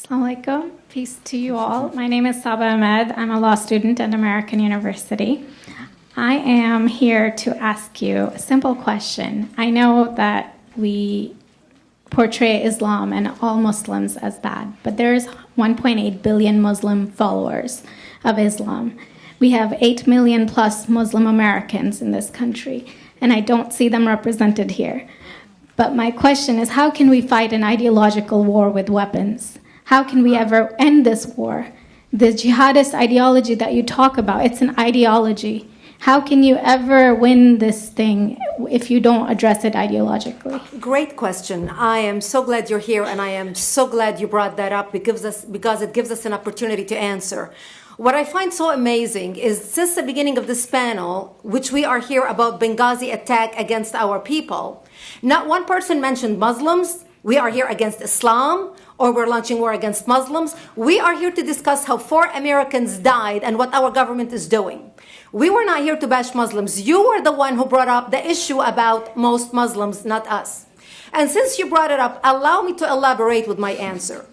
Assalamu alaikum. Peace to you all. My name is Saba Ahmed. I'm a law student at American University. I am here to ask you a simple question. I know that we portray Islam and all Muslims as bad, but there's 1.8 billion Muslim followers of Islam. We have 8 million plus Muslim Americans in this country, and I don't see them represented here. But my question is, how can we fight an ideological war with weapons? How can we ever end this war? The jihadist ideology that you talk about, it's an ideology. How can you ever win this thing if you don't address it ideologically? Great question. I am so glad you're here, and I am so glad you brought that up because it gives us an opportunity to answer. What I find so amazing is since the beginning of this panel, which we are here about Benghazi attack against our people, not one person mentioned Muslims. We are here against Islam, or we're launching war against Muslims. We are here to discuss how 4 Americans died and what our government is doing. We were not here to bash Muslims. You were the one who brought up the issue about most Muslims, not us. And since you brought it up, allow me to elaborate with my answer.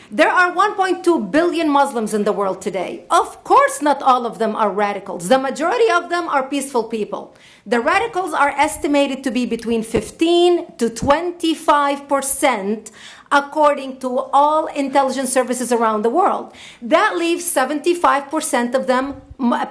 There are 1.2 billion Muslims in the world today. Of course, not all of them are radicals. The majority of them are peaceful people. The radicals are estimated to be between 15 to 25%, according to all intelligence services around the world. That leaves 75% of them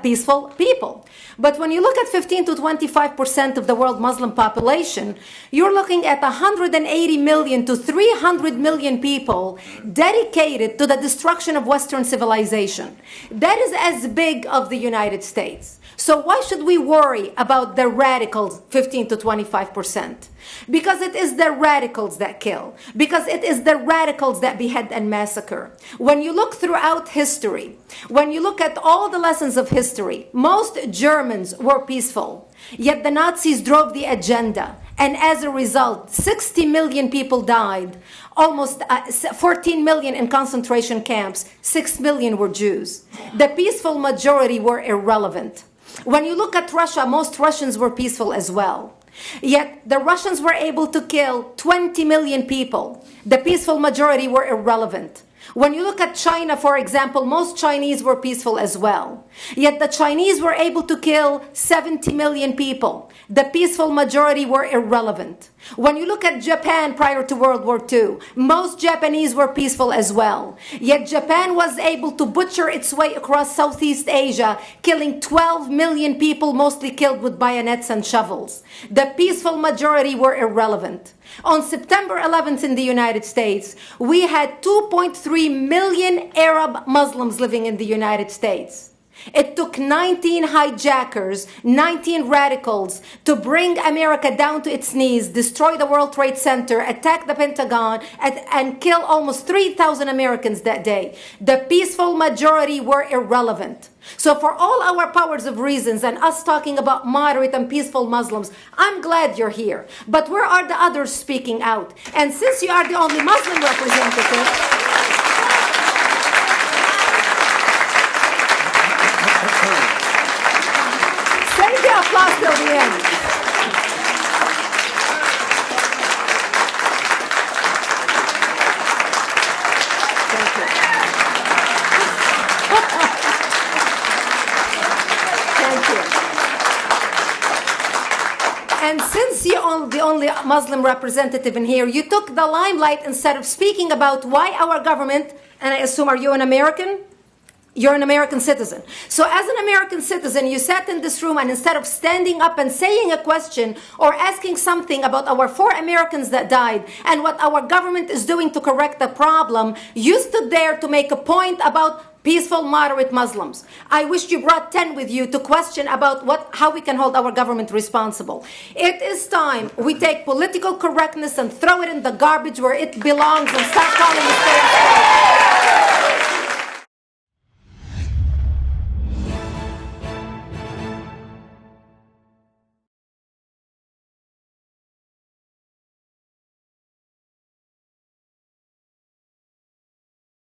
peaceful people. But when you look at 15 to 25% of the world Muslim population, you're looking at 180 million to 300 million people dedicated to the destruction of Western civilization. That is as big of the United States. So why should we worry about the radicals, 15 to 25%? Because it is the radicals that kill. Because it is the radicals that behead and massacre. When you look throughout history, when you look at all the lessons of history, most Germans were peaceful. Yet the Nazis drove the agenda. And as a result, 60 million people died. Almost 14 million in concentration camps. 6 million were Jews. The peaceful majority were irrelevant. When you look at Russia, most Russians were peaceful as well. Yet the Russians were able to kill 20 million people. The peaceful majority were irrelevant. When you look at China, for example, most Chinese were peaceful as well. Yet the Chinese were able to kill 70 million people. The peaceful majority were irrelevant. When you look at Japan prior to World War II, most Japanese were peaceful as well. Yet Japan was able to butcher its way across Southeast Asia, killing 12 million people, mostly killed with bayonets and shovels. The peaceful majority were irrelevant. On September 11th in the United States, we had 2.3 million Arab Muslims living in the United States. It took 19 hijackers, 19 radicals to bring America down to its knees, destroy the World Trade Center, attack the Pentagon, and kill almost 3,000 Americans that day. The peaceful majority were irrelevant. So for all our powers of reasons and us talking about moderate and peaceful Muslims, I'm glad you're here. But where are the others speaking out? And since you are the only Muslim representative, applause till the end. Thank you. Thank you. And since you're the only Muslim representative in here, you took the limelight instead of speaking about why our government, and I assume, are you an American? You're an American citizen. So as an American citizen, you sat in this room and instead of standing up and saying a question or asking something about our 4 Americans that died and what our government is doing to correct the problem, you stood there to make a point about peaceful, moderate Muslims. I wish you brought 10 with you to question about how we can hold our government responsible. It is time we take political correctness and throw it in the garbage where it belongs and start calling it fair.